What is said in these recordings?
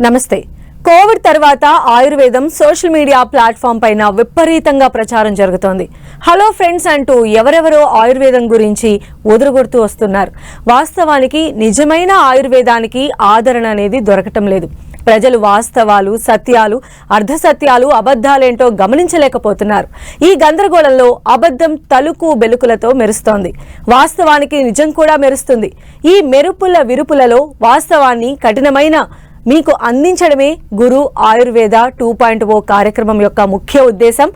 నమస్తే. కోవిడ్ తర్వాత ఆయుర్వేదం సోషల్ మీడియా ప్లాట్ఫామ్ పైన విపరీతంగా ప్రచారం జరుగుతోంది. హలో ఫ్రెండ్స్ అంటూ ఎవరెవరో ఆయుర్వేదం గురించి ఒదురుగొడుతూ వస్తున్నారు. వాస్తవానికి నిజమైన ఆయుర్వేదానికి ఆదరణ అనేది దొరకటం లేదు. ప్రజలు వాస్తవాలు, సత్యాలు, అర్ధసత్యాలు, అబద్ధాలేంటో గమనించలేకపోతున్నారు. ఈ గందరగోళంలో అబద్ధం తలుకు బెలుకులతో మెరుస్తోంది. వాస్తవానికి నిజం కూడా మెరుస్తుంది. ఈ మెరుపుల విరుపులలో వాస్తవాన్ని కఠినమైన మీకు అందించడమే గురు ఆయుర్వేద 2.0 కార్యక్రమం యొక్క ముఖ్య ఉద్దేశం.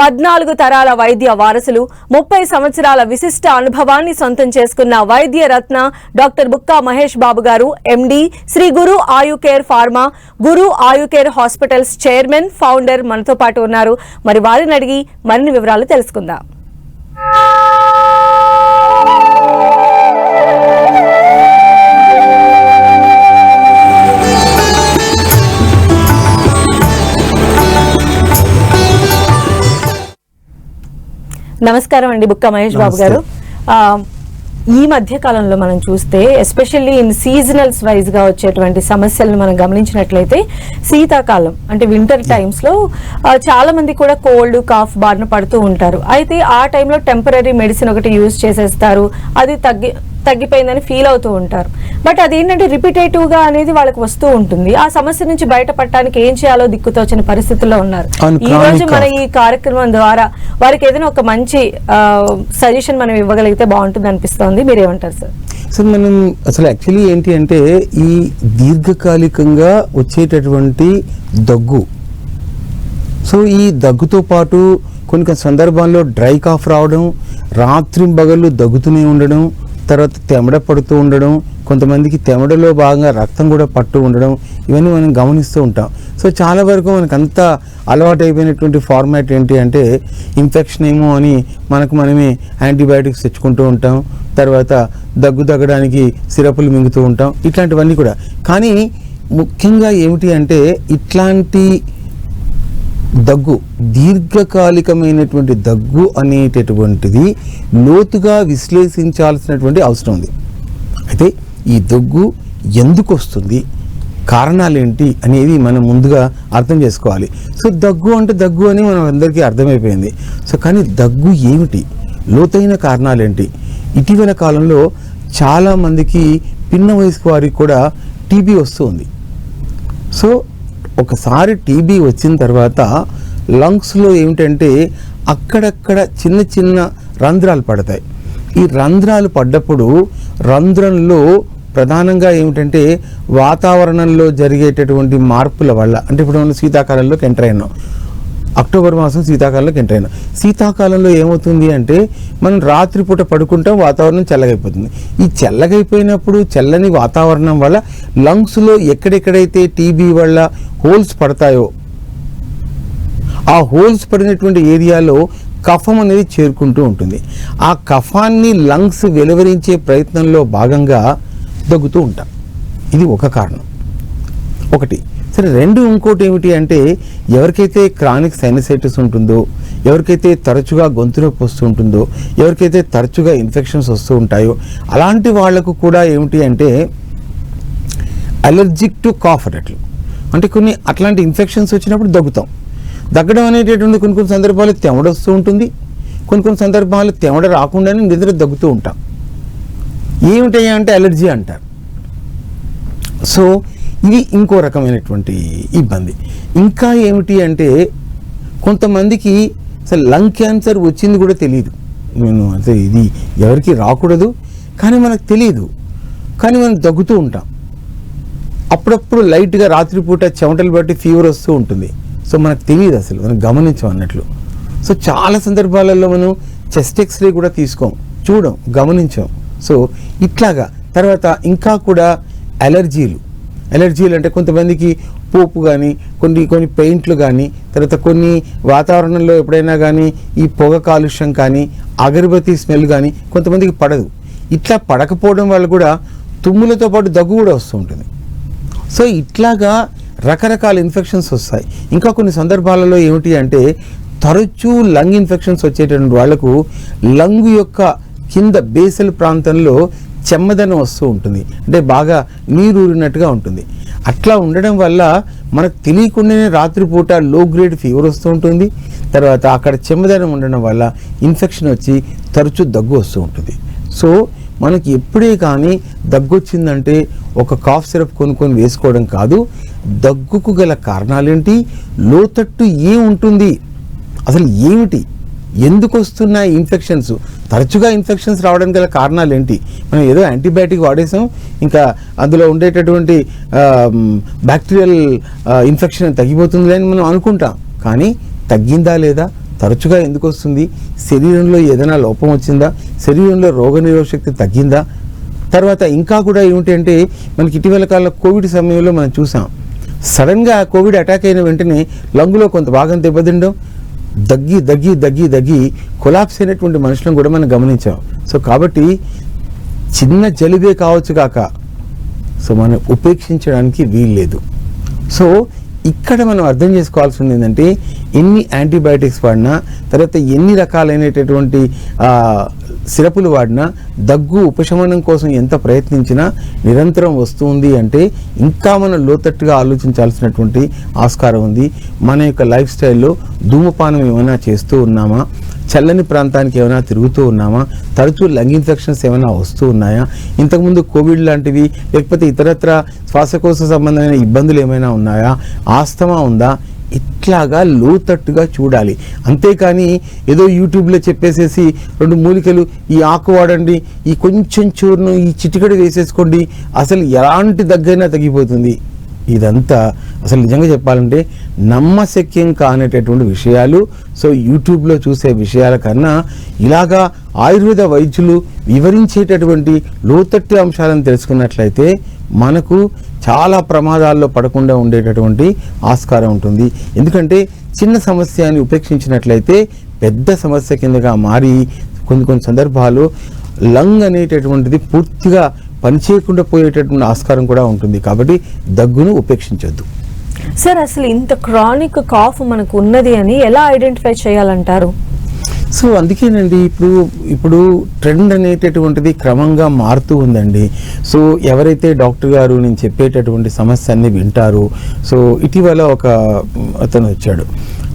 14 తరాల వైద్య వారసులు, 30 సంవత్సరాల విశిష్ట అనుభవాన్ని సొంతం చేసుకున్న వైద్య రత్న డాక్టర్ బుక్కా మహేష్ బాబు గారు, ఎండి, శ్రీ గురు ఆయుకేర్ ఫార్మా, గురు ఆయుకేర్ హాస్పిటల్స్ చైర్మన్, ఫౌండర్ మనతో పాటు ఉన్నారు. మరి వారిని అడిగి మరిన్ని వివరాలు తెలుసుకుందాం. నమస్కారం అండి బుక్కా మహేష్ బాబు గారు. ఈ మధ్య కాలంలో మనం చూస్తే ఎస్పెషల్లీ ఇన్ సీజనల్స్ వైజ్ గా వచ్చేటువంటి సమస్యలను మనం గమనించినట్లయితే శీతాకాలం అంటే వింటర్ టైమ్స్ లో చాలా మంది కూడా కోల్డ్ కాఫ్ బారిన పడుతూ ఉంటారు. అయితే ఆ టైంలో టెంపరీ మెడిసిన్ ఒకటి యూజ్ చేసేస్తారు, అది తగ్గిపోయిందని ఫీల్ అవుతూ ఉంటారు. బట్ అదేంటంటే రిపిటేటివ్ గా అనేది వాళ్ళకి వస్తూ ఉంటుంది. ఆ సమస్య నుంచి బయటపడటానికి ఏం చేయాలో దిక్కుతోచని పరిస్థితుల్లో ఉన్నారు. ఈ రోజు మన ఈ కార్యక్రమం ద్వారా వారికి ఏదైనా ఒక మంచి సజెషన్ మనం ఇవ్వగలిగితే బాగుంటుంది అనిపిస్తోంది. మీరేమంటారు సార్? సార్, మనం అసలు యాక్చువల్లీ ఏంటి అంటే ఈ దీర్ఘకాలికంగా వచ్చేటటువంటి దగ్గు, సో ఈ దగ్గుతో పాటు కొన్ని సందర్భాల్లో డ్రై కాఫ్ రావడం, రాత్రింబగళ్ళు దగ్గుతూనే ఉండడం, తర్వాత తెమడ పడుతూ ఉండడం, కొంతమందికి తెమడలో భాగంగా రక్తం కూడా పట్టు ఉండడం, ఇవన్నీ మనం గమనిస్తూ ఉంటాం. సో చాలా వరకు మనకు అంత అలవాటు అయిపోయినటువంటి ఫార్మాట్ ఏంటి అంటే ఇన్ఫెక్షన్ ఏమో అని మనమే యాంటీబయాటిక్స్ తెచ్చుకుంటూ ఉంటాం, తర్వాత దగ్గడానికి సిరపులు మింగుతూ ఉంటాం, ఇట్లాంటివన్నీ కూడా. కానీ ముఖ్యంగా ఏమిటి అంటే ఇట్లాంటి దగ్గు, దీర్ఘకాలికమైనటువంటి దగ్గు అనేటటువంటిది లోతుగా విశ్లేషించాల్సినటువంటి అవసరం ఉంది. అయితే ఈ దగ్గు ఎందుకు వస్తుంది, కారణాలేంటి అనేది మనం ముందుగా అర్థం చేసుకోవాలి. సో దగ్గు అంటే దగ్గు అని మనం అందరికీ అర్థమైపోయింది. సో కానీ దగ్గు ఏమిటి, లోతైన కారణాలేంటి? ఇటీవల కాలంలో చాలామందికి పిన్న వయసు వారికి కూడా టీబీ వస్తూ ఉంది. సో ఒకసారి టీబీ వచ్చిన తర్వాత లంగ్స్లో ఏమిటంటే అక్కడక్కడ చిన్న చిన్న రంధ్రాలు పడతాయి. ఈ రంధ్రాలు పడ్డప్పుడు రంధ్రంలో ప్రధానంగా ఏమిటంటే వాతావరణంలో జరిగేటటువంటి మార్పుల వల్ల, అంటే ఇప్పుడు మనం శీతాకాలంలోకి ఎంటర్ అయినాం, అక్టోబర్ మాసం శీతాకాలంలోకి ఎంటర్ అయినాం. శీతాకాలంలో ఏమవుతుంది అంటే మనం రాత్రిపూట పడుకుంటాం, వాతావరణం చల్లగైపోతుంది. ఈ చల్లగైపోయినప్పుడు చల్లని వాతావరణం వల్ల లంగ్స్లో ఎక్కడెక్కడైతే టీబీ వల్ల హోల్స్ పడతాయో ఆ హోల్స్ పడినటువంటి ఏరియాలో కఫం అనేది చేరుకుంటూ ఉంటుంది. ఆ కఫాన్ని లంగ్స్ వెలువరించే ప్రయత్నంలో భాగంగా దగ్గుతూ ఉంటాం. ఇది ఒక కారణం, ఒకటి. సరే, ఇంకోటి ఏమిటి అంటే ఎవరికైతే క్రానిక్ సైనసైటిస్ ఉంటుందో, ఎవరికైతే తరచుగా గొంతు నొప్పి వస్తూ ఉంటుందో, ఎవరికైతే తరచుగా ఇన్ఫెక్షన్స్ వస్తూ ఉంటాయో అలాంటి వాళ్లకు కూడా ఏమిటి అంటే అలర్జిక్ టు కాఫ్ అన్నట్లు, అంటే కొన్ని అట్లాంటి ఇన్ఫెక్షన్స్ వచ్చినప్పుడు దగ్గుతాం. దగ్గడం అనేటటువంటి కొన్ని సందర్భాలు తెమడ వస్తూ ఉంటుంది, కొన్ని సందర్భాలు తెమడ రాకుండానే నిద్ర దగ్గుతూ ఉంటాం. ఏమిటయ్యా అంటే అలర్జీ అంటారు. సో ఇది ఇంకో రకమైనటువంటి ఇబ్బంది. ఇంకా ఏమిటి అంటే కొంతమందికి అసలు లంగ్ క్యాన్సర్ వచ్చింది కూడా తెలియదు. నేను అసలు ఇది ఎవరికి రాకూడదు కానీ మనకు తెలియదు, కానీ మనం దగ్గుతూ ఉంటాం. అప్పుడప్పుడు లైట్గా రాత్రిపూట చెమటలు బట్టి ఫీవర్ వస్తూ ఉంటుంది. సో మనకు తెలియదు, అసలు మనం గమనించాం అన్నట్లు. సో చాలా సందర్భాలలో మనం చెస్ట్ ఎక్స్రే కూడా తీసుకోం, చూడం, గమనించాం. సో ఇట్లాగా తర్వాత ఇంకా కూడా అలర్జీలు అంటే కొంతమందికి పోపు కానీ, కొన్ని పెయింట్లు కానీ, తర్వాత కొన్ని వాతావరణంలో ఎప్పుడైనా కానీ ఈ పొగ కాలుష్యం కానీ, అగరబత్తి స్మెల్ కానీ కొంతమందికి పడదు. ఇట్లా పడకపోవడం వల్ల కూడా తుమ్ములతో పాటు దగ్గు కూడా వస్తూ ఉంటుంది. సో ఇట్లాగా రకరకాల ఇన్ఫెక్షన్స్ వస్తాయి. ఇంకా కొన్ని సందర్భాలలో ఏమిటి అంటే తరచూ లంగ్ ఇన్ఫెక్షన్స్ వచ్చేటటువంటి వాళ్లకు లంగ్ యొక్క కింద బేసల్ ప్రాంతంలో చెమ్మదనం వస్తూ ఉంటుంది, అంటే బాగా నీరు ఊరినట్టుగా ఉంటుంది. అట్లా ఉండడం వల్ల మనకు తెలియకుండానే రాత్రిపూట లో గ్రేడ్ ఫీవర్ వస్తూ ఉంటుంది. తర్వాత అక్కడ చెమ్మదనం ఉండడం వల్ల ఇన్ఫెక్షన్ వచ్చి తరచూ దగ్గు వస్తూ ఉంటుంది. సో మనకి ఎప్పుడే కానీ దగ్గు వచ్చిందంటే ఒక కాఫ్ సిరప్ కొనుక్కొని వేసుకోవడం కాదు. దగ్గుకు గల కారణాలేంటి, లోతట్టు ఏముంటుంది, అసలు ఏమిటి, ఎందుకు వస్తున్నాయి ఇన్ఫెక్షన్స్, తరచుగా ఇన్ఫెక్షన్స్ రావడానికి గల కారణాలు ఏంటి. మనం ఏదో యాంటీబయాటిక్ వాడేసాం, ఇంకా అందులో ఉండేటటువంటి బ్యాక్టీరియల్ ఇన్ఫెక్షన్ తగ్గిపోతుంది అని మనం అనుకుంటాం. కానీ తగ్గిందా లేదా, తరచుగా ఎందుకు వస్తుంది, శరీరంలో ఏదైనా లోపం వచ్చిందా, శరీరంలో రోగనిరోధక శక్తి తగ్గిందా. తర్వాత ఇంకా కూడా ఏమిటంటే మనకి ఇటీవల కాలంలో కోవిడ్ సమయంలో మనం చూసాం, సడన్గా కోవిడ్ అటాక్ అయిన వెంటనే లంగులో కొంత భాగం దెబ్బతిండడం, దగ్గి దగ్గి దగ్గి దగ్గి కొలాప్స్ అయినటువంటి మనుషులను కూడా మనం గమనించాం. సో కాబట్టి చిన్న జలుబే కావచ్చు కాక సో మనం ఉపేక్షించడానికి వీల్లేదు. సో ఇక్కడ మనం అర్థం చేసుకోవాల్సింది ఏంటంటే ఎన్ని యాంటీబయాటిక్స్ వాడినా, తర్వాత ఎన్ని రకాలైనటువంటి సిరపులు వాడినా, దగ్గు ఉపశమనం కోసం ఎంత ప్రయత్నించినా నిరంతరం వస్తుంది అంటే ఇంకా మనం లోతట్టుగా ఆలోచించాల్సినటువంటి ఆస్కారం ఉంది. మన యొక్క లైఫ్ స్టైల్లో ధూమపానం ఏమైనా చేస్తూ ఉన్నామా, చల్లని ప్రాంతానికి ఏమైనా తిరుగుతూ ఉన్నామా, తరచూ లంగ్ ఇన్ఫెక్షన్స్ ఏమైనా వస్తూ ఉన్నాయా, ఇంతకుముందు కోవిడ్ లాంటివి లేకపోతే ఇతరత్ర శ్వాసకోశ సంబంధమైన ఇబ్బందులు ఏమైనా ఉన్నాయా, ఆస్తమా ఉందా, ఇట్లాగా లోతట్టుగా చూడాలి. అంతేకాని ఏదో యూట్యూబ్లో చెప్పేసేసి 2 మూలికలు, ఈ ఆకు వాడండి, ఈ కొంచెం చూర్ను, ఈ చిటికెడు వేసేసుకోండి, అసలు ఎలాంటి దగ్గరైనా తగ్గిపోతుంది. ఇదంతా అసలు నిజంగా చెప్పాలంటే నమ్మశక్యం కానేటటువంటి విషయాలు. సో యూట్యూబ్లో చూసే విషయాల కన్నా ఇలాగా ఆయుర్వేద వైద్యులు వివరించేటటువంటి లోతట్టు అంశాలను తెలుసుకున్నట్లయితే మనకు చాలా ప్రమాదాల్లో పడకుండా ఉండేటటువంటి ఆస్కారం ఉంటుంది. ఎందుకంటే చిన్న సమస్య అని ఉపేక్షించినట్లయితే పెద్ద సమస్య కిందగా మారి కొన్ని సందర్భాలు లంగ్ అనేటటువంటిది పూర్తిగా పనిచేయకుండా పోయేటటువంటి ఆస్కారం కూడా ఉంటుంది. కాబట్టి దగ్గును ఉపేక్షించొద్దు. సార్, అసలు ఇంత క్రానిక్ కాఫ్ మనకు ఉన్నది అని ఎలా ఐడెంటిఫై చేయాలంటారు? సో అందుకేనండి ఇప్పుడు ట్రెండ్ అనేటటువంటిది క్రమంగా మారుతూ ఉందండి. సో ఎవరైతే డాక్టర్ గారు నేను చెప్పేటటువంటి సమస్య అన్ని వింటారు. సో ఇటీవల ఒక అతను వచ్చాడు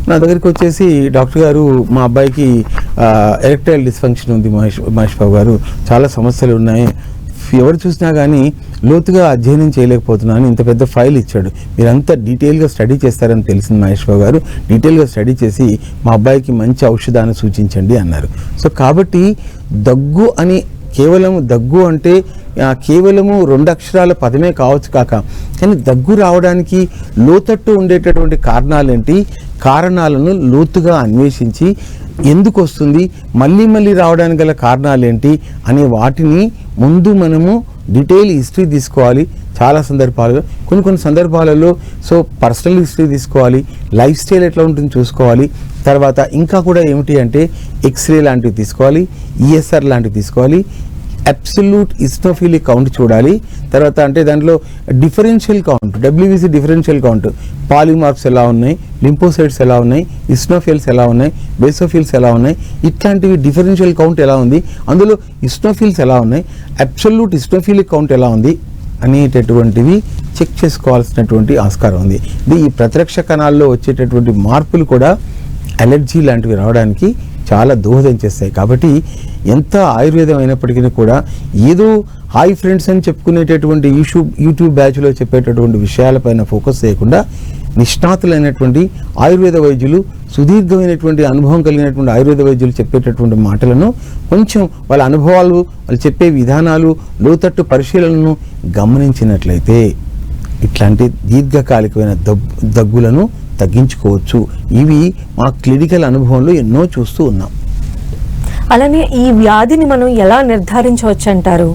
నా దగ్గరికి వచ్చేసి, డాక్టర్ గారు మా అబ్బాయికి ఎరెక్టైల్ డిస్ఫంక్షన్ ఉంది మహేష్ బాబు గారు, చాలా సమస్యలు ఉన్నాయి, ఎవరు చూసినా కానీ లోతుగా అధ్యయనం చేయలేకపోతున్నాను, ఇంత పెద్ద ఫైల్ ఇచ్చాడు, మీరంతా డీటెయిల్గా స్టడీ చేస్తారని తెలిసింది మహేష్ బాబు గారు, డీటెయిల్గా స్టడీ చేసి మా అబ్బాయికి మంచి ఔషధాన్ని సూచించండి అన్నారు. సో కాబట్టి దగ్గు అని దగ్గు అంటే కేవలము 2 అక్షరాల పదమే కావచ్చు కాక, కానీ దగ్గు రావడానికి లోతట్టు ఉండేటటువంటి కారణాలను లోతుగా అన్వేషించి ఎందుకు వస్తుంది, మళ్ళీ రావడానికి గల కారణాలేంటి అనే వాటిని ముందు మనము డీటెయిల్ హిస్టరీ తీసుకోవాలి. చాలా సందర్భాలలో కొన్ని సందర్భాలలో సో పర్సనల్ హిస్టరీ తీసుకోవాలి, లైఫ్ స్టైల్ ఎట్లా ఉంటుంది చూసుకోవాలి. తర్వాత ఇంకా కూడా ఏమిటి అంటే ఎక్స్రే లాంటివి తీసుకోవాలి, ఈఎస్ఆర్ లాంటివి తీసుకోవాలి, అబ్సల్యూట్ ఇస్నోఫిలిక్ కౌంట్ చూడాలి. తర్వాత అంటే దాంట్లో differential count, WBC differential count, polymorphs ఎలా ఉన్నాయి, లింపోసైట్స్ ఎలా ఉన్నాయి, ఇస్నోఫిల్స్ ఎలా ఉన్నాయి, బేసోఫిల్స్ ఎలా ఉన్నాయి, ఇట్లాంటివి డిఫరెన్షియల్ కౌంట్ ఎలా ఉంది, అందులో ఇస్నోఫిల్స్ ఎలా ఉన్నాయి, అబ్సల్యూట్ ఇస్నోఫిలిక్ కౌంట్ ఎలా ఉంది అనేటటువంటివి చెక్ చేసుకోవాల్సినటువంటి ఆస్కారం ఉంది. ఈ ప్రత్యక్ష కణాల్లో వచ్చేటటువంటి మార్పులు కూడా అలర్జీ లాంటివి రావడానికి చాలా దోహదం చేస్తాయి. కాబట్టి ఎంత ఆయుర్వేదం అయినప్పటికీ కూడా ఏదో హాయ్ ఫ్రెండ్స్ అని చెప్పుకునేటటువంటి యూట్యూబ్ బ్యాచ్లో చెప్పేటటువంటి విషయాలపైన ఫోకస్ చేయకుండా నిష్ణాతులైనటువంటి ఆయుర్వేద వైద్యులు, సుదీర్ఘమైనటువంటి అనుభవం కలిగినటువంటి ఆయుర్వేద వైద్యులు చెప్పేటటువంటి మాటలను కొంచెం వాళ్ళ అనుభవాలు, వాళ్ళు చెప్పే విధానాలు, లోతట్టు పరిశీలనను గమనించినట్లయితే ఇట్లాంటి దీర్ఘకాలికమైన దగ్గులను తగ్గించుకోవచ్చు. ఇవి మా క్లినికల్ అనుభవంలో ఎన్నో చూస్తూ ఉన్నాం. అలానే ఈ వ్యాధిని మనం ఎలా నిర్ధారించవచ్చు అంటారు?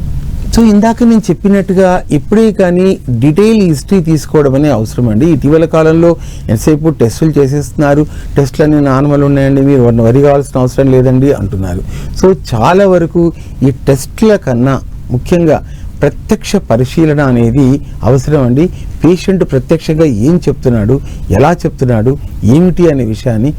సో ఇందాక నేను చెప్పినట్టుగా ఎప్పుడే కానీ డీటెయిల్ హిస్టరీ తీసుకోవడం అనే అవసరం అండి. ఇటీవల కాలంలో ఎంతసేపు టెస్టులు చేసేస్తున్నారు, టెస్టులన్నీ నార్మల్ ఉన్నాయండి, మీరు వరి కావాల్సిన అవసరం లేదండి అంటున్నారు. సో చాలా వరకు ఈ టెస్టుల కన్నా ముఖ్యంగా ప్రత్యక్ష పరిశీలన అనేది అవసరం అండి. పేషెంట్ ప్రత్యక్షంగా ఏం చెప్తున్నాడు, ఎలా చెప్తున్నాడు, ఏమిటి అనే విషయాన్ని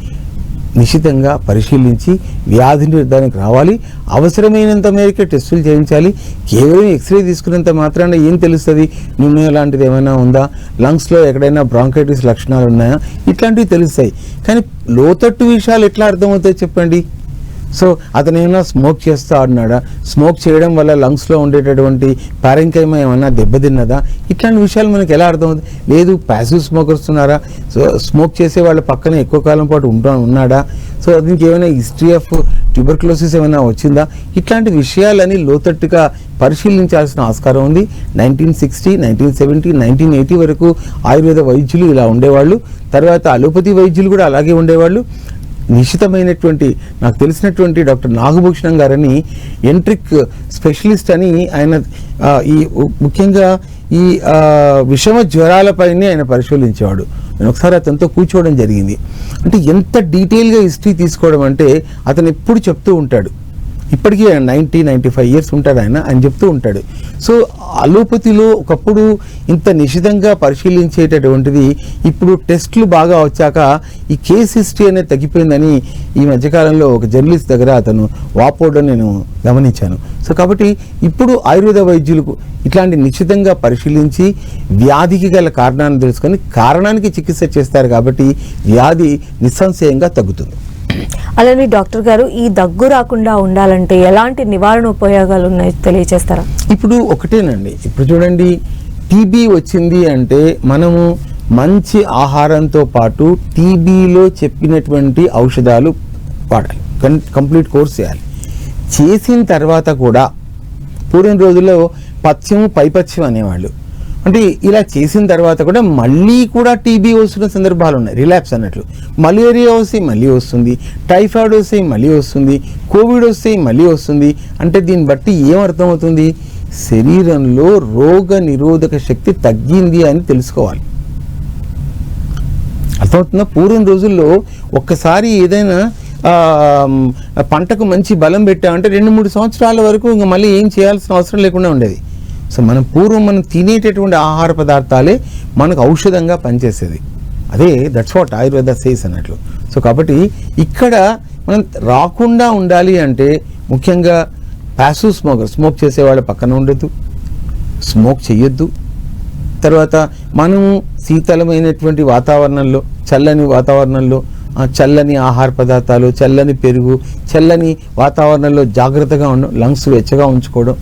నిశితంగా పరిశీలించి వ్యాధి నిర్ధారణకు రావాలి. అవసరమైనంత మేరకే టెస్టులు చేయించాలి. కేవలం ఎక్స్రే తీసుకున్నంత మాత్రాన ఏం తెలుస్తుంది? న్యూమోనియా లాంటిది ఏమైనా ఉందా, లంగ్స్లో ఎక్కడైనా బ్రాంకైటిస్ లక్షణాలు ఉన్నాయా, ఇట్లాంటివి తెలుస్తాయి. కానీ లోతట్టు విషయాలు ఎట్లా అర్థమవుతాయి చెప్పండి? సో అతను ఏమైనా స్మోక్ చేస్తూ ఆడినాడా, స్మోక్ చేయడం వల్ల లంగ్స్లో ఉండేటటువంటి పారెంకైమా ఏమన్నా దెబ్బతిన్నదా, ఇట్లాంటి విషయాలు మనకి ఎలా అర్థమవుతుంది? లేదు ప్యాసివ్ స్మోకర్స్ ఉన్నారా, సో స్మోక్ చేసే వాళ్ళ పక్కన ఎక్కువ కాలం పాటు ఉన్నాడా, సో దీనికి ఏమైనా హిస్టరీ ఆఫ్ ట్యూబర్క్లోసిస్ ఏమైనా వచ్చిందా, ఇట్లాంటి విషయాలని లోతట్టుగా పరిశీలించాల్సిన ఆస్కారం ఉంది. 1960, 1970, 1980 వరకు ఆయుర్వేద వైద్యులు ఇలా ఉండేవాళ్ళు. తర్వాత అలోపతి వైద్యులు కూడా అలాగే ఉండేవాళ్ళు. నిశ్చితమైనటువంటి నాకు తెలిసినటువంటి డాక్టర్ నాగభూషణం గారని ఎంట్రిక్ స్పెషలిస్ట్ అని ఆయన ఈ ముఖ్యంగా ఈ విషమ జ్వరాలపైనే ఆయన పరిశీలించేవాడు. నేను ఒకసారి అతనితో కూర్చోవడం జరిగింది. అంటే ఎంత డీటెయిల్గా హిస్టరీ తీసుకోవడం అంటే అతను ఎప్పుడు చెప్తూ ఉంటాడు, ఇప్పటికీ 95 ఇయర్స్ ఉంటాడు ఆయన చెప్తూ ఉంటాడు. సో అలోపతిలో ఒకప్పుడు ఇంత నిశితంగా పరిశీలించేటటువంటిది ఇప్పుడు టెస్టులు బాగా వచ్చాక ఈ కేస్ హిస్టరీ అనేది తగ్గిపోయిందని ఈ మధ్యకాలంలో ఒక జర్నలిస్ట్ దగ్గర అతను వాపోవడం నేను గమనించాను. సో కాబట్టి ఇప్పుడు ఆయుర్వేద వైద్యులకు ఇట్లాంటి నిశ్చితంగా పరిశీలించి వ్యాధికి గల కారణాన్ని తెలుసుకొని కారణానికి చికిత్స చేస్తారు కాబట్టి వ్యాధి నిస్సంశయంగా తగ్గుతుంది. అలానే డాక్టర్ గారు, ఈ దగ్గు రాకుండా ఉండాలంటే ఎలాంటి నివారణ ఉపయోగాలు ఉన్నాయో తెలియజేస్తారా? ఇప్పుడు ఒకటేనండి, ఇప్పుడు చూడండి, టీబీ వచ్చింది అంటే మనము మంచి ఆహారంతో పాటు టీబీలో చెప్పినటువంటి ఔషధాలు వాడాలి, కంప్లీట్ కోర్స్ చేయాలి. చేసిన తర్వాత కూడా పూర్వం రోజుల్లో పథ్యం పైపథ్యం అనేవాళ్ళు. అంటే ఇలా చేసిన తర్వాత కూడా మళ్ళీ కూడా టీబీ వస్తున్న సందర్భాలు ఉన్నాయి, రిలాప్స్ అన్నట్లు. మలేరియా వస్తే మళ్ళీ వస్తుంది, టైఫాయిడ్ వస్తే మళ్ళీ వస్తుంది, కోవిడ్ వస్తే మళ్ళీ వస్తుంది. అంటే దీన్ని బట్టి ఏమర్థమవుతుంది? శరీరంలో రోగ నిరోధక శక్తి తగ్గింది అని తెలుసుకోవాలి. అర్థమవుతుందా? పూర్వం రోజుల్లో ఒక్కసారి ఏదైనా పంటకు మంచి బలం పెట్టామంటే 2-3 సంవత్సరాల వరకు ఇంకా మళ్ళీ ఏం చేయాల్సిన అవసరం లేకుండా ఉండేది. సో మనం తినేటటువంటి ఆహార పదార్థాలే మనకు ఔషధంగా పనిచేసేది. అదే దట్స్ వాట్ ఆయుర్వేద సేస్ అన్నట్లు. సో కాబట్టి ఇక్కడ మనం రాకుండా ఉండాలి అంటే ముఖ్యంగా ప్యాసివ్ స్మోక్ చేసేవాళ్ళ పక్కన ఉండొద్దు, స్మోక్ చెయ్యొద్దు. తర్వాత మనము శీతలమైనటువంటి వాతావరణంలో, చల్లని వాతావరణంలో చల్లని ఆహార పదార్థాలు, చల్లని పెరుగు, చల్లని వాతావరణంలో జాగ్రత్తగా లంగ్స్ వెచ్చగా ఉంచుకోవడం.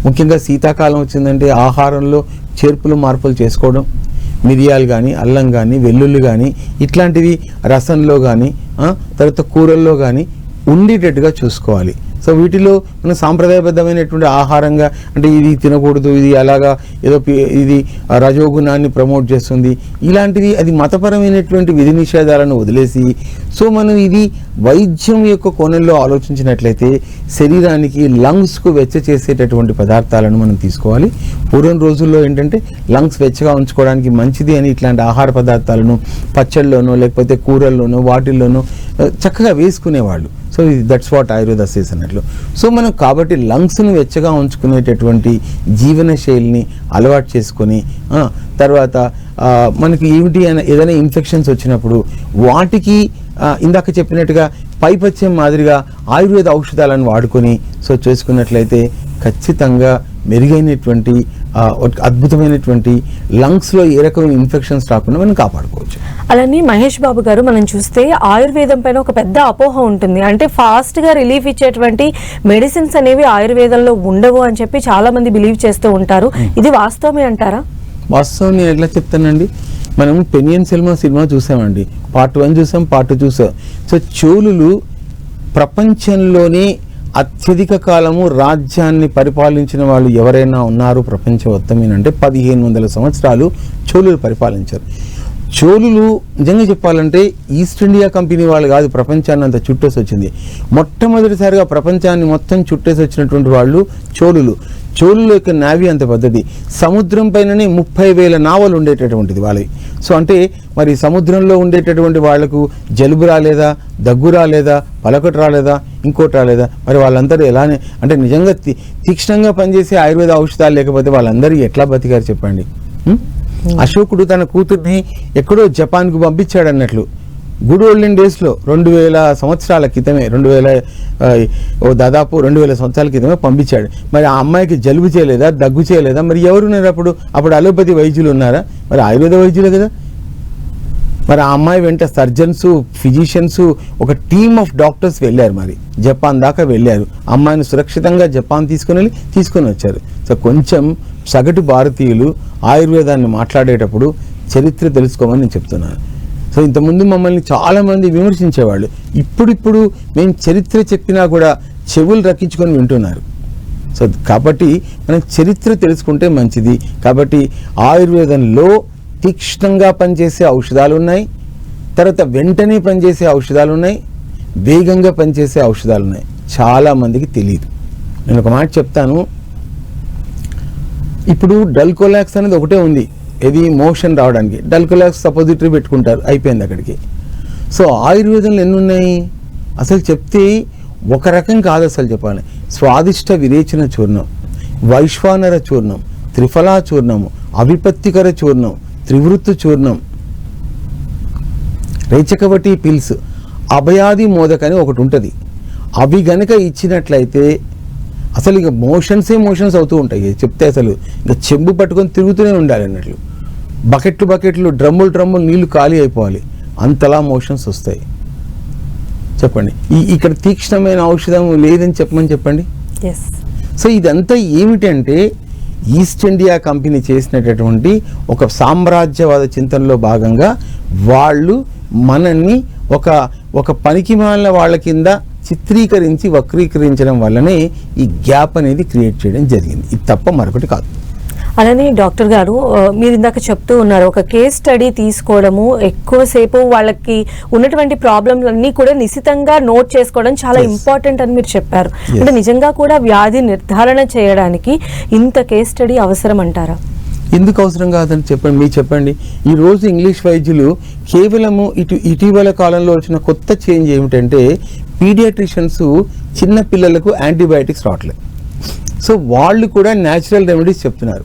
ముఖ్యంగా శీతాకాలం వచ్చిందంటే ఆహారంలో చేర్పులు మార్పులు చేసుకోవడం, మిరియాలు కానీ, అల్లం కానీ, వెల్లుల్లి కానీ ఇట్లాంటివి రసంలో కానీ తర్వాత కూరల్లో కానీ ఉండేటట్టుగా చూసుకోవాలి. సో వీటిలో మన సాంప్రదాయబద్ధమైనటువంటి ఆహారంగా అంటే ఇది తినకూడదు, ఇది అలాగా ఏదో ఇది రజోగుణాన్ని ప్రమోట్ చేస్తుంది, ఇలాంటివి అది మతపరమైనటువంటి విధి నిషేధాలను వదిలేసి సో మనం ఇది వైద్యం యొక్క కోణంలో ఆలోచించినట్లయితే శరీరానికి లంగ్స్కు వెచ్చ చేసేటటువంటి పదార్థాలను మనం తీసుకోవాలి. పూర్వం రోజుల్లో ఏంటంటే లంగ్స్ వెచ్చగా ఉంచుకోవడానికి మంచిది అని ఇట్లాంటి ఆహార పదార్థాలను పచ్చళ్ళలోనో లేకపోతే కూరల్లోనో వాటిల్లోనో చక్కగా వేసుకునేవాళ్ళు. So that's what Ayurveda says అన్నట్లు. సో మనం కాబట్టి లంగ్స్ని వెచ్చగా ఉంచుకునేటటువంటి జీవన శైలిని అలవాటు చేసుకొని తర్వాత మనకి ఏమిటి ఏదైనా ఇన్ఫెక్షన్స్ వచ్చినప్పుడు వాటికి ఇందాక చెప్పినట్టుగా పైపథ్యం మాదిరిగా ఆయుర్వేద ఔషధాలను వాడుకొని సో చేసుకున్నట్లయితే ఖచ్చితంగా మెరుగైనటువంటి అద్భుతమైనటువంటి లంగ్స్లో ఏ రకమైన ఇన్ఫెక్షన్స్ రాకుండా మనం కాపాడుకోవచ్చు. అలానే మహేష్ బాబు గారు, మనం చూస్తే ఆయుర్వేదం పైన ఒక పెద్ద అపోహ ఉంటుంది. అంటే ఫాస్ట్గా రిలీఫ్ ఇచ్చేటువంటి మెడిసిన్స్ అనేవి ఆయుర్వేదంలో ఉండవు అని చెప్పి చాలా మంది బిలీవ్ చేస్తూ ఉంటారు. ఇది వాస్తవమే అంటారా? వాస్తవం నేను ఎట్లా చెప్తానండి, మనం పెనియన్ సినిమా చూసామండి, పార్ట్ 1 చూసాం, పార్ట్ 2 చూసాం. సో చోళులు ప్రపంచంలోనే అత్యధిక కాలము రాజ్యాన్ని పరిపాలించిన వాళ్ళు ఎవరైనా ఉన్నారు ప్రపంచం మొత్తం అంటే 1500 సంవత్సరాలు చోళులు పరిపాలించారు. చోళులు నిజంగా చెప్పాలంటే ఈస్ట్ ఇండియా కంపెనీ వాళ్ళు కాదు ప్రపంచాన్ని అంత చుట్టేసి వచ్చింది. మొట్టమొదటిసారిగా ప్రపంచాన్ని మొత్తం చుట్టేసి వచ్చినటువంటి వాళ్ళు చోళులు. చోళుల యొక్క నావీ అంత పద్ధతి, సముద్రం పైననే 30,000 నావలు ఉండేటటువంటిది వాళ్ళవి. సో అంటే మరి సముద్రంలో ఉండేటటువంటి వాళ్లకు జలుబు రాలేదా, దగ్గు రాలేదా, పలకటి రాలేదా, ఇంకోటి రాలేదా? మరి వాళ్ళందరూ ఎలానే అంటే నిజంగా తీక్షణంగా పనిచేసే ఆయుర్వేద ఔషధాలు లేకపోతే వాళ్ళందరూ ఎట్లా బతికారు చెప్పండి? అశోకుడు తన కూతుర్ని ఎక్కడో జపాన్కు పంపించాడు అన్నట్లు. గుడ్ ఓల్డెన్ డేస్లో 2000 సంవత్సరాల క్రితమే దాదాపు 2000 సంవత్సరాల క్రితమే పంపించాడు. మరి ఆ అమ్మాయికి జలుబు చేయలేదా, దగ్గు చేయలేదా? మరి ఎవరున్నారు అప్పుడు అలోపతి వైద్యులు ఉన్నారా? మరి ఆయుర్వేద వైద్యులే కదా. మరి ఆ అమ్మాయి వెంట సర్జన్స్, ఫిజిషియన్స్, ఒక టీమ్ ఆఫ్ డాక్టర్స్ వెళ్ళారు. మరి జపాన్ దాకా వెళ్ళారు. అమ్మాయిని సురక్షితంగా జపాన్ తీసుకొని వచ్చారు. సో కొంచెం సగటు భారతీయులు ఆయుర్వేదాన్ని మాట్లాడేటప్పుడు చరిత్ర తెలుసుకోమని నేను చెప్తున్నాను. సో ఇంతకుముందు మమ్మల్ని చాలామంది విమర్శించేవాళ్ళు. ఇప్పుడు మేము చరిత్ర చెప్పినా కూడా చెవులు రక్కించుకొని వింటున్నారు. సో కాబట్టి మనం చరిత్ర తెలుసుకుంటే మంచిది. కాబట్టి ఆయుర్వేదంలో తీక్ష్ణంగా పనిచేసే ఔషధాలు ఉన్నాయి, తర్వాత వెంటనే పనిచేసే ఔషధాలు ఉన్నాయి, వేగంగా పనిచేసే ఔషధాలు ఉన్నాయి. చాలామందికి తెలియదు. నేను ఒక మాట చెప్తాను. ఇప్పుడు డల్కోలాక్స్ అనేది ఒకటే ఉంది, ఇది మోషన్ రావడానికి. డల్కోలాక్స్ సపోజిటరీ పెట్టుకుంటారు, అయిపోయింది అక్కడికి. సో ఆయుర్వేదంలో ఎన్ని ఉన్నాయి అసలు చెప్తే ఒక రకం కాదు. అసలు చెప్పాలి, స్వాదిష్ట విరేచన చూర్ణం, వైశ్వానర చూర్ణం, త్రిఫలా చూర్ణము, అవిపత్తికర చూర్ణం, త్రివృత్తు చూర్ణం, రేచకవటి పిల్స్, అభయాది మోదక అని ఒకటి ఉంటుంది. అవి గనక ఇచ్చినట్లయితే అసలు ఇక మోషన్స్ అవుతూ ఉంటాయి. చెప్తే అసలు ఇక చెంబు పట్టుకొని తిరుగుతూనే ఉండాలి అన్నట్లు. బకెట్లు డ్రమ్ములు నీళ్లు ఖాళీ అయిపోవాలి, అంతలా మోషన్స్ వస్తాయి. చెప్పండి, ఇక్కడ తీక్ష్ణమైన ఔషధం లేదని చెప్పండి. సో ఇదంతా ఏమిటంటే ఈస్ట్ ఇండియా కంపెనీ చేసినటువంటి ఒక సామ్రాజ్యవాద చింతనలో భాగంగా వాళ్ళు మనల్ని ఒక పనికిమాలిన వాళ్ళ కింద చిత్రీకరించి వక్రీకరించడం వల్లనే ఈ గ్యాప్ అనేది క్రియేట్ చేయడం జరిగింది. ఇది తప్ప మరొకటి కాదు. అలానే డాక్టర్ గారు, మీరు ఇందాక చెప్తూ ఉన్నారు, ఒక కేస్ స్టడీ తీసుకోవడము, ఎక్కువసేపు వాళ్ళకి ఉన్నటువంటి ప్రాబ్లంలన్నీ కూడా నిశితంగా నోట్ చేసుకోవడం చాలా ఇంపార్టెంట్ అని మీరు చెప్పారు. అంటే నిజంగా కూడా వ్యాధి నిర్ధారణ చేయడానికి ఇంత కేస్ స్టడీ అవసరం అంటారా? ఎందుకు అవసరం కాదని చెప్పండి. ఈరోజు ఇంగ్లీష్ వైద్యులు కేవలము ఇటీవల కాలంలో వచ్చిన కొత్త చేంజ్ ఏమిటంటే పీడియాట్రిషియన్స్ చిన్న పిల్లలకు యాంటీబయాటిక్స్ రావట్లేదు. సో వాళ్ళు కూడా న్యాచురల్ రెమెడీస్ చెప్తున్నారు.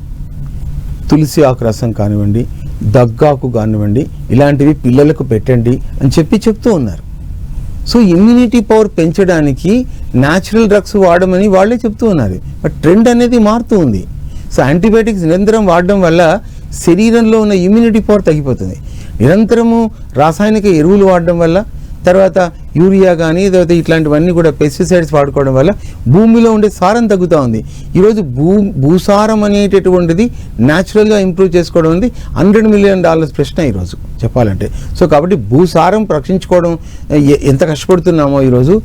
తులసి ఆకు రసం కానివ్వండి, దగ్గాకు కానివ్వండి, ఇలాంటివి పిల్లలకు పెట్టండి అని చెప్తూ ఉన్నారు. సో ఇమ్యూనిటీ పవర్ పెంచడానికి న్యాచురల్ డ్రగ్స్ వాడమని వాళ్ళే చెప్తూ ఉన్నారు. బట్ ట్రెండ్ అనేది మారుతూ ఉంది. సో యాంటీబయాటిక్స్ నిరంతరం వాడడం వల్ల శరీరంలో ఉన్న ఇమ్యూనిటీ పవర్ తగ్గిపోతుంది. నిరంతరము రాసాయనిక ఎరువులు వాడడం వల్ల, తర్వాత యూరియా కానీ తర్వాత ఇట్లాంటివన్నీ కూడా పెస్టిసైడ్స్ వాడుకోవడం వల్ల భూమిలో ఉండే సారం తగ్గుతూ ఉంది. ఈరోజు భూసారం అనేటటువంటిది న్యాచురల్గా ఇంప్రూవ్ చేసుకోవడం ఉంది $100 మిలియన్ ప్రశ్న ఈరోజు చెప్పాలంటే. సో కాబట్టి భూసారం రక్షించుకోవడం ఎంత కష్టపడుతున్నామో ఈరోజు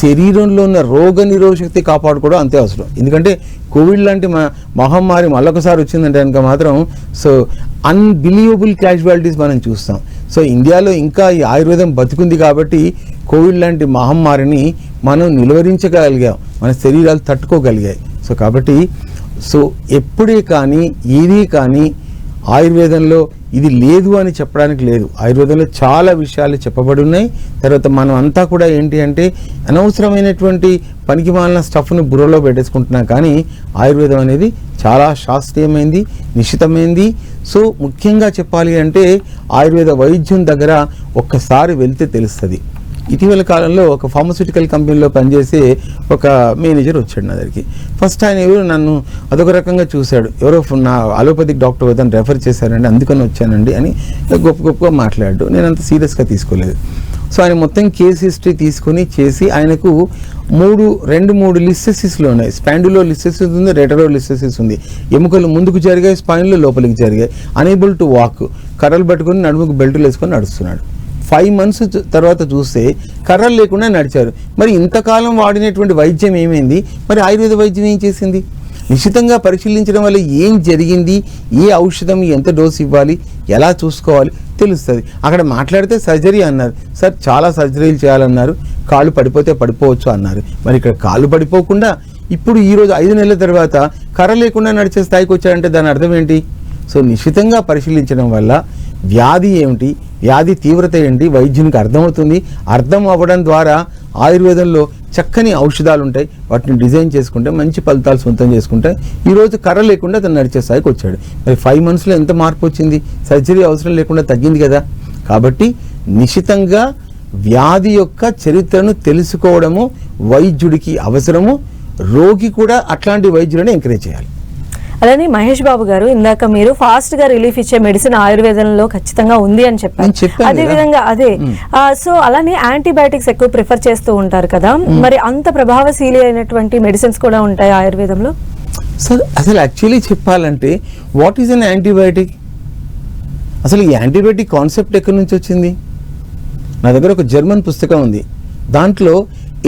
శరీరంలో ఉన్న రోగ నిరోధక శక్తి కాపాడుకోవడం అంతే అవసరం. ఎందుకంటే కోవిడ్ లాంటి మహమ్మారి మళ్ళొకసారి వచ్చిందంటే కనుక మాత్రం సో అన్బిలీవబుల్ క్యాజువాలిటీస్ మనం చూస్తాం. సో ఇండియాలో ఇంకా ఈ ఆయుర్వేదం బతుకుంది కాబట్టి కోవిడ్ లాంటి మహమ్మారిని మనం నిలువరించగలిగాం, మన శరీరాలు తట్టుకోగలిగాయి. సో కాబట్టి ఎప్పుడే కానీ ఏది కానీ ఆయుర్వేదంలో ఇది లేదు అని చెప్పడానికి లేదు. ఆయుర్వేదంలో చాలా విషయాలు చెప్పబడి ఉన్నాయి. తర్వాత మనం అంతా కూడా ఏంటి అంటే అనవసరమైనటువంటి పనికిమాలిన స్టఫ్ను బుర్రలో పెట్టేసుకుంటున్నాం. కానీ ఆయుర్వేదం అనేది చాలా శాస్త్రీయమైంది, నిశ్చితమైంది. సో ముఖ్యంగా చెప్పాలి అంటే ఆయుర్వేద వైద్యం దగ్గర ఒక్కసారి వెళ్తే తెలుస్తుంది. ఇటీవల కాలంలో ఒక ఫార్మస్యూటికల్ కంపెనీలో పనిచేసే ఒక మేనేజర్ వచ్చాడు నా దగ్గరికి. ఫస్ట్ ఆయన ఎవరు నన్ను అదొక రకంగా చూశాడు. ఎవరో నా అలోపతిక్ డాక్టర్ వద్దని రెఫర్ చేశారండి, అందుకని వచ్చానండి అని గొప్పగా మాట్లాడాడు. నేను అంత సీరియస్గా తీసుకోలేదు. సో ఆయన మొత్తం కేస్ హిస్టరీ తీసుకుని చేసి ఆయనకు 3 లిస్థెసిస్లు ఉన్నాయి. స్పాండులో లిస్థెసిస్ ఉంది, రెటరో లిస్థెసిస్ ఉంది. ఎముకలు ముందుకు జరిగాయి, స్పైన్లో లోపలికి జరిగాయి. అనేబుల్ టు వాక్, కర్రలు పట్టుకొని నడుముకు బెల్టులు వేసుకొని నడుస్తున్నాడు. 5 months తర్వాత చూస్తే కర్రలు లేకుండా నడిచారు. మరి ఇంతకాలం వాడినటువంటి వైద్యం ఏమైంది? మరి ఆయుర్వేద వైద్యం ఏం చేసింది? నిశ్చితంగా పరిశీలించడం వల్ల ఏం జరిగింది, ఏ ఔషధం ఎంత డోసు ఇవ్వాలి, ఎలా చూసుకోవాలి తెలుస్తుంది. అక్కడ మాట్లాడితే సర్జరీ అన్నారు. సార్ చాలా సర్జరీలు చేయాలన్నారు, కాళ్ళు పడిపోతే పడిపోవచ్చు అన్నారు. మరి ఇక్కడ కాళ్ళు పడిపోకుండా ఇప్పుడు ఈరోజు 5 నెలల తర్వాత కర్ర లేకుండా నడిచే స్థాయికి వచ్చారంటే దాని అర్థం ఏంటి? సో నిశ్చితంగా పరిశీలించడం వల్ల వ్యాధి ఏమిటి, వ్యాధి తీవ్రత ఏంటి వైద్యునికి అర్థమవుతుంది. అర్థం అవ్వడం ద్వారా ఆయుర్వేదంలో చక్కని ఔషధాలు ఉంటాయి. వాటిని డిజైన్ చేసుకుంటే మంచి ఫలితాలు సొంతం చేసుకుంటే ఈరోజు కర్ర లేకుండా తను నడిచే స్థాయికి వచ్చాడు. మరి 5 monthsలో ఎంత మార్పు వచ్చింది? సర్జరీ అవసరం లేకుండా తగ్గింది కదా. కాబట్టి నిశితంగా వ్యాధి యొక్క చరిత్రను తెలుసుకోవడము వైద్యుడికి అవసరము, రోగి కూడా అట్లాంటి వైద్యులను ఎంకరేజ్ చేయాలి. అలానే మహేష్ బాబు గారు, ఇందాక మీరు ఫాస్ట్ గా రిలీఫ్ ఇచ్చే మెడిసిన్ ఆయుర్వేదంలో ఖచ్చితంగా ఉంది అని చెప్పారు. అదే విధంగా సో అలానే యాంటీబయాటిక్స్ ఎక్కువ ప్రిఫర్ చేస్తూ ఉంటారు కదా, మరి అంత ప్రభావశీలి అయినటువంటి మెడిసిన్స్ కూడా ఉంటాయి ఆయుర్వేదంలో? సార్ అసలు యాక్చువల్లీ చెప్పాలంటే వాట్ ఈజ్ అన్ యాంటీబయాటిక్? అసలు ఈ యాంటీబయాటిక్ కాన్సెప్ట్ ఎక్కడి నుంచి వచ్చింది? నా దగ్గర ఒక జర్మన్ పుస్తకం ఉంది, దాంట్లో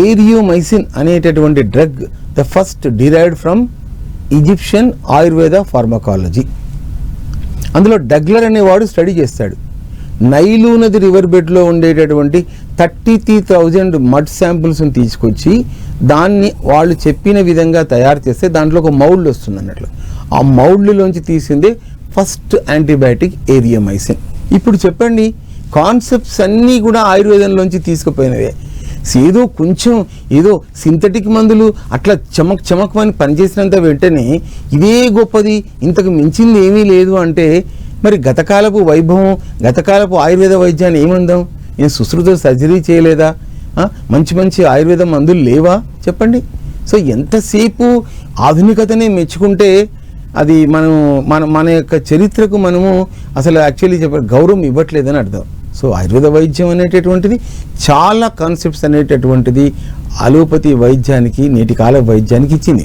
ఏరియోమైసిన్ అనేటటువంటి drug the first derived from Egyptian Ayurveda pharmacology. అందులో డగ్లర్ అనేవాడు స్టడీ చేస్తాడు. నైలు నది రివర్ బెడ్లో ఉండేటటువంటి 33,000 మడ్ శాంపుల్స్ని తీసుకొచ్చి దాన్ని వాళ్ళు చెప్పిన విధంగా తయారు చేస్తే దాంట్లో ఒక మౌల్డ్ వస్తుంది అన్నట్లు. ఆ మౌల్డ్లోంచి తీసిందే ఫస్ట్ యాంటీబయాటిక్ ఏరియోమైసిన్. ఇప్పుడు చెప్పండి, కాన్సెప్ట్స్ అన్నీ కూడా ఆయుర్వేదంలోంచి తీసుకుపోయినవే. ఏదో కొంచెం ఏదో సింథటిక్ మందులు అట్లా చమక్ అని పనిచేసినంత వెంటనే ఇదే గొప్పది, ఇంతకు మించింది ఏమీ లేదు అంటే మరి గతకాలపు వైభవం, గతకాలపు ఆయుర్వేద వైద్యాన్ని ఏమందాం? ఏం సుశ్రుత సర్జరీ చేయలేదా? మంచి ఆయుర్వేద మందులు లేవా? చెప్పండి. సో ఎంతసేపు ఆధునికతనే మెచ్చుకుంటే అది మన యొక్క చరిత్రకు మనము అసలు యాక్చువల్లీ గౌరవం ఇవ్వట్లేదని అర్థం. సో ఆయుర్వేద వైద్యం అనేటటువంటిది చాలా కాన్సెప్ట్స్ అనేటటువంటిది అలోపతి వైద్యానికి, నేటి కాల వైద్యానికి ఇచ్చింది.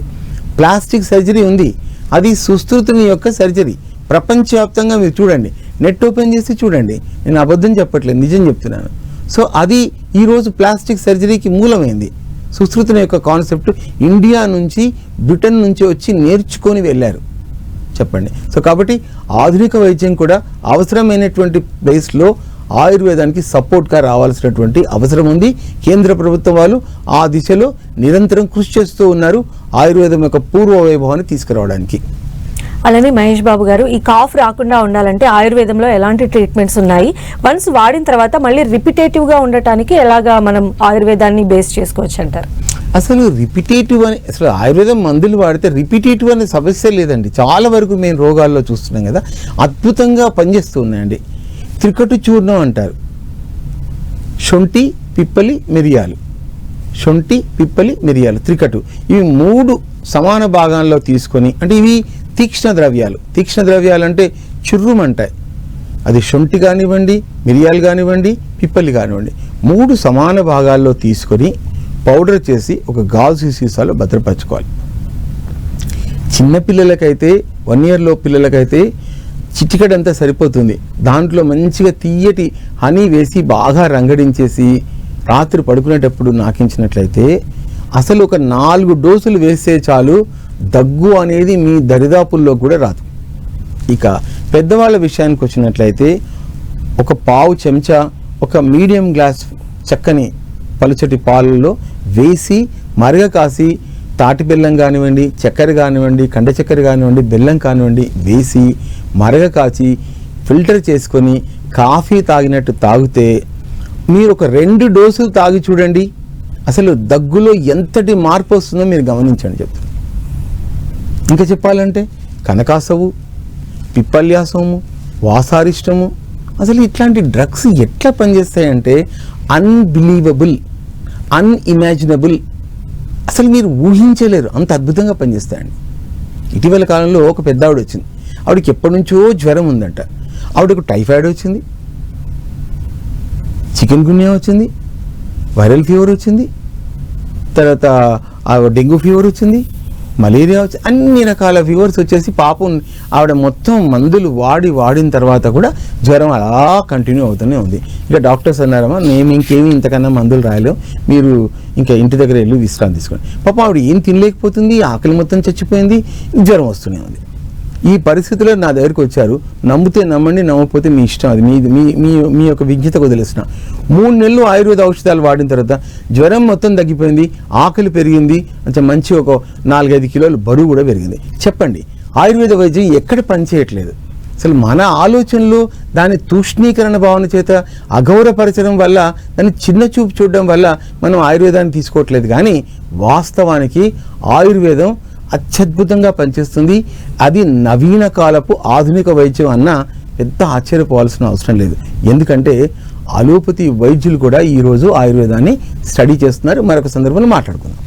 ప్లాస్టిక్ సర్జరీ ఉంది, అది సుశ్రుతుని యొక్క సర్జరీ. ప్రపంచవ్యాప్తంగా మీరు చూడండి, నెట్ ఓపెన్ చేసి చూడండి, నేను అబద్ధం చెప్పట్లేదు, నిజం చెప్తున్నాను. సో అది ఈరోజు ప్లాస్టిక్ సర్జరీకి మూలమైంది. సుశ్రుతుని యొక్క కాన్సెప్ట్ ఇండియా నుంచి, బ్రిటన్ నుంచి వచ్చి నేర్చుకొని వెళ్ళారు. చెప్పండి. సో కాబట్టి ఆధునిక వైద్యం కూడా అవసరమైనటువంటి ప్లేస్లో ఆయుర్వేదానికి సపోర్ట్గా రావాల్సినటువంటి అవసరం ఉంది. కేంద్ర ప్రభుత్వం వాళ్ళు ఆ దిశలో నిరంతరం కృషి చేస్తూ ఉన్నారు ఆయుర్వేదం యొక్క పూర్వ వైభవాన్ని తీసుకురావడానికి. అలానే మహేష్ బాబు గారు, ఈ కాఫ్ రాకుండా ఉండాలంటే ఆయుర్వేదంలో ఎలాంటి ట్రీట్మెంట్స్ ఉన్నాయి? వన్స్ వాడిన తర్వాత మళ్ళీ రిపిటేటివ్గా ఉండటానికి ఎలాగా మనం ఆయుర్వేదాన్ని బేస్ చేసుకోవచ్చు అంటారు? అసలు రిపిటేటివ్ అని, అసలు ఆయుర్వేదం మందులు వాడితే రిపిటేటివ్ అనే సమస్య లేదండి. చాలా వరకు మేము రోగాల్లో చూస్తున్నాం కదా, అద్భుతంగా పనిచేస్తూ ఉన్నాయండి. త్రికటు చూర్ణం అంటారు. శొంఠి, పిప్పలి, మిరియాలు, శొంఠి, పిప్పలి, మిరియాలు, త్రికటు, ఇవి 3 సమాన భాగాల్లో తీసుకొని, అంటే ఇవి తీక్ష్ణ ద్రవ్యాలు అంటే చుర్రుమంటాయి. అది శొంఠి కానివ్వండి, మిరియాలు కానివ్వండి, పిప్పలి కానివ్వండి, 3 సమాన భాగాల్లో తీసుకొని పౌడర్ చేసి ఒక గాజు సీసాలో భద్రపరచుకోవాలి. చిన్నపిల్లలకైతే 1 year లోపు పిల్లలకైతే చిటికడంతా సరిపోతుంది. దాంట్లో మంచిగా తీయటి హనీ వేసి బాగా రంగడించేసి రాత్రి పడుకునేటప్పుడు నాకించినట్లయితే అసలు ఒక 4 డోసులు వేస్తే చాలు, దగ్గు అనేది మీ దరిదాపుల్లో కూడా రాదు. ఇక పెద్దవాళ్ళ విషయానికి వచ్చినట్లయితే ఒక పావు చెంచా ఒక మీడియం గ్లాస్ చక్కని పలుచటి పాలలో వేసి మరగ కాసి తాటి బెల్లం కానివ్వండి, చక్కెర కానివ్వండి, కండ చక్కెర కానివ్వండి, బెల్లం కానివ్వండి వేసి మరగ కాచి ఫిల్టర్ చేసుకొని కాఫీ తాగినట్టు తాగితే మీరు ఒక 2 డోసులు తాగి చూడండి, అసలు దగ్గులో ఎంతటి మార్పు వస్తుందో మీరు గమనించండి చెప్తాను. ఇంకా చెప్పాలంటే కనకాసవు, పిప్పల్యాసము, వాసారిష్టము, అసలు ఇట్లాంటి డ్రగ్స్ ఎట్లా పనిచేస్తాయంటే అన్బిలీవబుల్, అన్ఇమాజినబుల్, అసలు మీరు ఊహించలేరు, అంత అద్భుతంగా పనిచేస్తాయండి. ఇటీవల కాలంలో ఒక పెద్ద ఆవిడ వచ్చింది, ఆవిడకి ఎప్పటి నుంచో జ్వరం ఉందంట. ఆవిడకు టైఫాయిడ్ వచ్చింది, చికెన్ గున్యా వచ్చింది, వైరల్ ఫీవర్ వచ్చింది, తర్వాత డెంగ్యూ ఫీవర్ వచ్చింది, మలేరియా వచ్చి అన్ని రకాల ఫీవర్స్ వచ్చేసి పాపం ఆవిడ మొత్తం మందులు వాడిన తర్వాత కూడా జ్వరం అలా కంటిన్యూ అవుతూనే ఉంది. ఇక డాక్టర్స్ అన్నారమ్మా, మేము ఇంకేమీ ఇంతకన్నా మందులు రాయలేం, మీరు ఇంకా ఇంటి దగ్గర వెళ్ళి విశ్రాంతి తీసుకోండి. పాపం ఆవిడ ఏం తినలేకపోతుంది, ఆకలి మొత్తం చచ్చిపోయింది, జ్వరం వస్తూనే ఉంది. ఈ పరిస్థితిలో నా దగ్గరికి వచ్చారు. నమ్మితే నమ్మండి, నమ్మకపోతే మీ ఇష్టం, అది మీ యొక్క విజ్ఞతకు వదిలేసిన. 3 నెలలు ఆయుర్వేద ఔషధాలు వాడిన తర్వాత జ్వరం మొత్తం తగ్గిపోయింది, ఆకలి పెరిగింది, అంటే మంచి ఒక 4-5 కిలోలు బరువు కూడా పెరిగింది. చెప్పండి, ఆయుర్వేద వైద్యం ఎక్కడ పనిచేయట్లేదు? అసలు మన ఆలోచనలు దాని తూష్ణీకరణ భావన చేత అగౌరవపరచడం వల్ల, దాన్ని చిన్న చూపు చూడడం వల్ల మనం ఆయుర్వేదాన్ని తీసుకోవట్లేదు. కానీ వాస్తవానికి ఆయుర్వేదం అత్యద్భుతంగా పనిచేస్తుంది. అది నవీన కాలపు ఆధునిక వైద్యం అన్న పెద్ద ఆశ్చర్యపోవాల్సిన అవసరం లేదు. ఎందుకంటే అలోపతి వైద్యులు కూడా ఈరోజు ఆయుర్వేదాన్ని స్టడీ చేస్తున్నారు. మరొక సందర్భంలో మాట్లాడుకుందాం.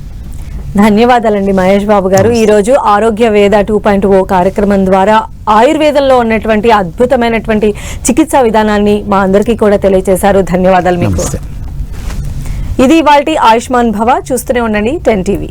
ధన్యవాదాలండి మహేష్ బాబు గారు. ఈ రోజు ఆరోగ్య వేద 2.0 కార్యక్రమం ద్వారా ఆయుర్వేదంలో ఉన్నటువంటి అద్భుతమైనటువంటి చికిత్సా విధానాన్ని మా అందరికీ కూడా తెలియజేశారు. ధన్యవాదాలు మీకు. ఇది ఇవాల్టి ఆయుష్మాన్ భవ. చూస్తూనే ఉండండి 10 TV.